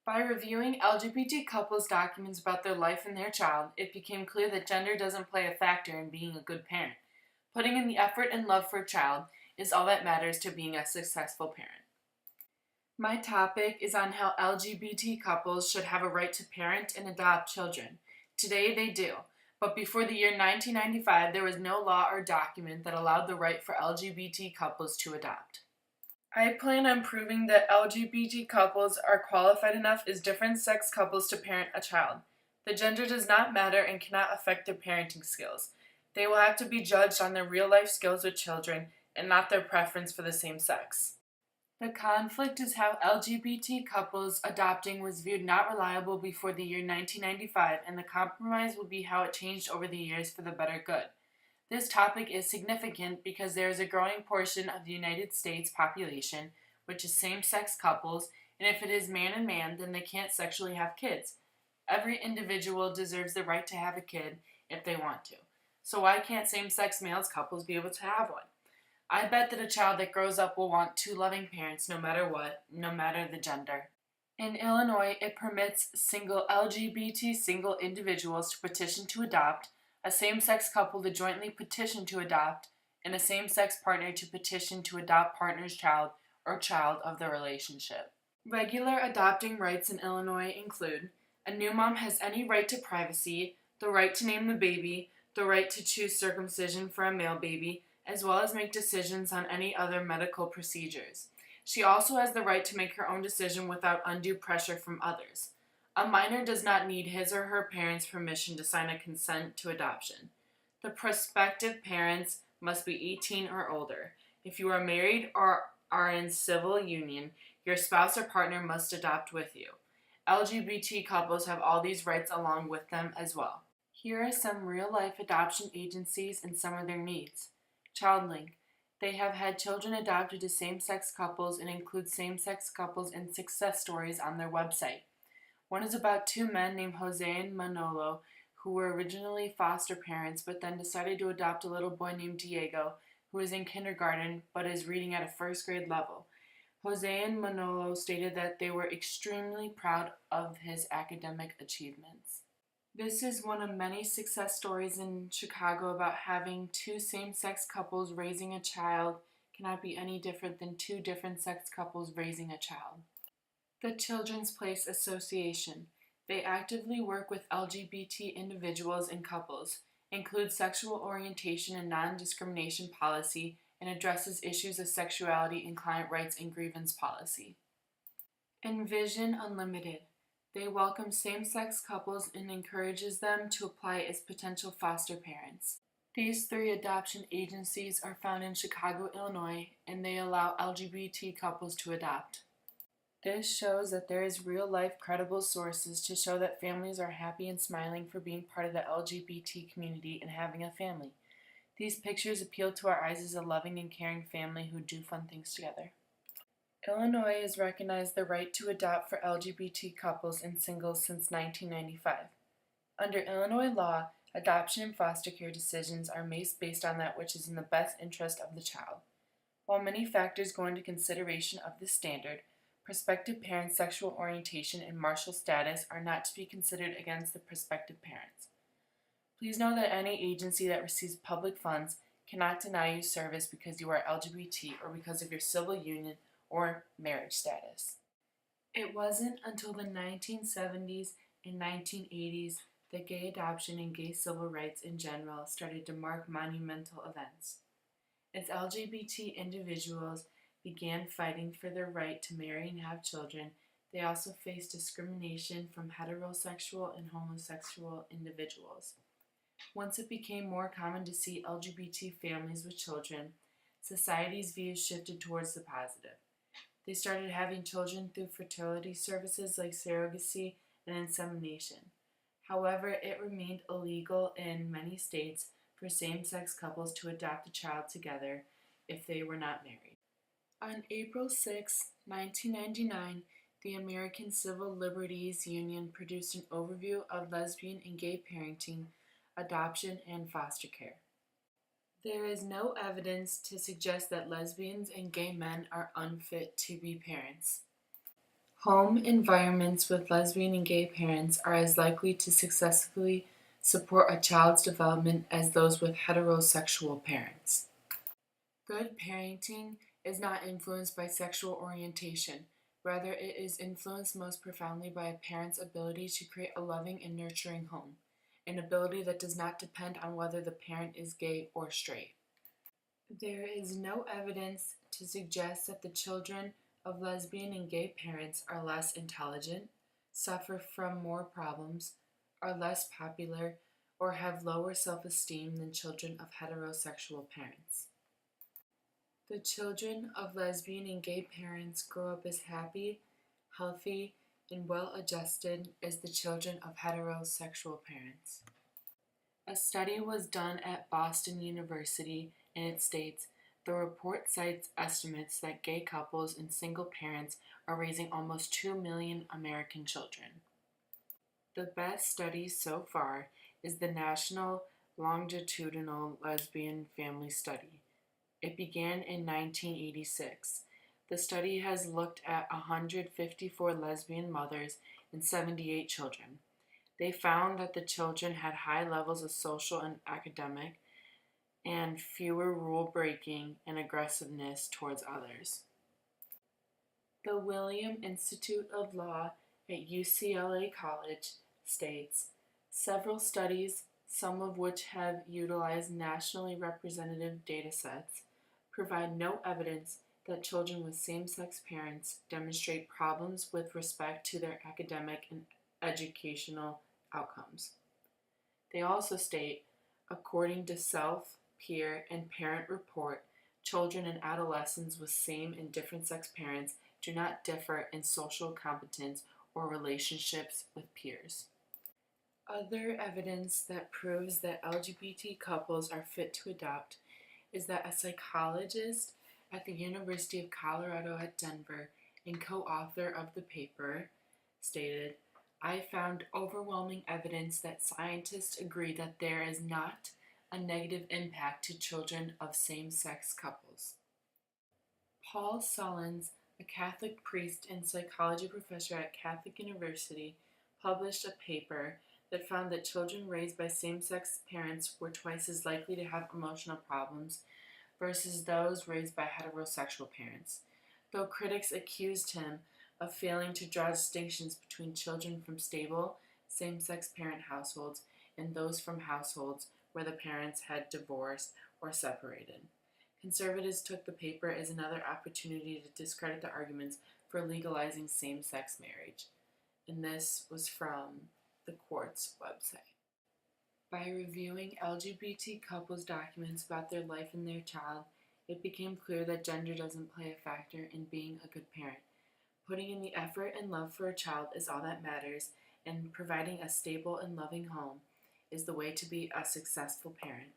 By reviewing LGBT couples' documents about their life and their child, it became clear that gender doesn't play a factor in being a good parent. Putting in the effort and love for a child is all that matters to being a successful parent. My topic is on how LGBT couples should have a right to parent and adopt children. Today they do, but before the year 1995 there was no law or document that allowed the right for LGBT couples to adopt. I plan on proving that LGBT couples are qualified enough as different sex couples to parent a child. The gender does not matter and cannot affect their parenting skills. They will have to be judged on their real-life skills with children and not their preference for the same sex. The conflict is how LGBT couples adopting was viewed not reliable before the year 1995, and the compromise will be how it changed over the years for the better good. This topic is significant because there is a growing portion of the United States population which is same-sex couples, and if it is man and man, then they can't sexually have kids. Every individual deserves the right to have a kid if they want to. So why can't same-sex males couples be able to have one? I bet that a child that grows up will want two loving parents no matter what, no matter the gender. In Illinois, it permits LGBT single individuals to petition to adopt, a same-sex couple to jointly petition to adopt, and a same-sex partner to petition to adopt partner's child or child of the relationship. Regular adopting rights in Illinois include: a new mom has any right to privacy, the right to name the baby, the right to choose circumcision for a male baby, as well as make decisions on any other medical procedures. She also has the right to make her own decision without undue pressure from others. A minor does not need his or her parents' permission to sign a consent to adoption. The prospective parents must be 18 or older. If you are married or are in civil union, your spouse or partner must adopt with you. LGBT couples have all these rights along with them as well. Here are some real-life adoption agencies and some of their needs. ChildLink. They have had children adopted to same-sex couples and include same-sex couples and success stories on their website. One is about two men named Jose and Manolo who were originally foster parents but then decided to adopt a little boy named Diego who is in kindergarten but is reading at a first grade level. Jose and Manolo stated that they were extremely proud of his academic achievements. This is one of many success stories in Chicago about having two same-sex couples raising a child cannot be any different than two different sex couples raising a child. The Children's Place Association. They actively work with LGBT individuals and couples, include sexual orientation and non-discrimination policy, and addresses issues of sexuality and client rights and grievance policy. Envision Unlimited. They welcome same-sex couples and encourages them to apply as potential foster parents. These three adoption agencies are found in Chicago, Illinois, and they allow LGBT couples to adopt. This shows that there is real-life credible sources to show that families are happy and smiling for being part of the LGBT community and having a family. These pictures appeal to our eyes as a loving and caring family who do fun things together. Illinois has recognized the right to adopt for LGBT couples and singles since 1995. Under Illinois law, adoption and foster care decisions are made based on that which is in the best interest of the child. While many factors go into consideration of this standard, prospective parents' sexual orientation and marital status are not to be considered against the prospective parents. Please know that any agency that receives public funds cannot deny you service because you are LGBT or because of your civil union or marriage status. It wasn't until the 1970s and 1980s that gay adoption and gay civil rights in general started to mark monumental events. As LGBT individuals began fighting for their right to marry and have children, they also faced discrimination from heterosexual and homosexual individuals. Once it became more common to see LGBT families with children, society's views shifted towards the positive. They started having children through fertility services like surrogacy and insemination. However, it remained illegal in many states for same-sex couples to adopt a child together if they were not married. On April 6, 1999, the American Civil Liberties Union produced an overview of lesbian and gay parenting, adoption, and foster care. There is no evidence to suggest that lesbians and gay men are unfit to be parents. Home environments with lesbian and gay parents are as likely to successfully support a child's development as those with heterosexual parents. Good parenting is not influenced by sexual orientation. Rather, it is influenced most profoundly by a parent's ability to create a loving and nurturing home, an ability that does not depend on whether the parent is gay or straight. There is no evidence to suggest that the children of lesbian and gay parents are less intelligent, suffer from more problems, are less popular, or have lower self-esteem than children of heterosexual parents. The children of lesbian and gay parents grow up as happy, healthy, and well-adjusted as the children of heterosexual parents. A study was done at Boston University and it states, the report cites estimates that gay couples and single parents are raising almost 2 million American children. The best study so far is the National Longitudinal Lesbian Family Study. It began in 1986. The study has looked at 154 lesbian mothers and 78 children. They found that the children had high levels of social and academic and fewer rule-breaking and aggressiveness towards others. The William Institute of Law at UCLA College states, several studies, some of which have utilized nationally representative data sets, provide no evidence that children with same-sex parents demonstrate problems with respect to their academic and educational outcomes. They also state, according to self, peer, and parent report, children and adolescents with same and different sex parents do not differ in social competence or relationships with peers. Other evidence that proves that LGBT couples are fit to adopt is that a psychologist at the University of Colorado at Denver and co-author of the paper stated, I found overwhelming evidence that scientists agree that there is not a negative impact to children of same-sex couples. Paul Sullins, a Catholic priest and psychology professor at Catholic University, published a paper that found that children raised by same-sex parents were twice as likely to have emotional problems versus those raised by heterosexual parents, though critics accused him of failing to draw distinctions between children from stable, same-sex parent households and those from households where the parents had divorced or separated. Conservatives took the paper as another opportunity to discredit the arguments for legalizing same-sex marriage, and this was from the Quartz website. By reviewing LGBT couples' documents about their life and their child, it became clear that gender doesn't play a factor in being a good parent. Putting in the effort and love for a child is all that matters, and providing a stable and loving home is the way to be a successful parent.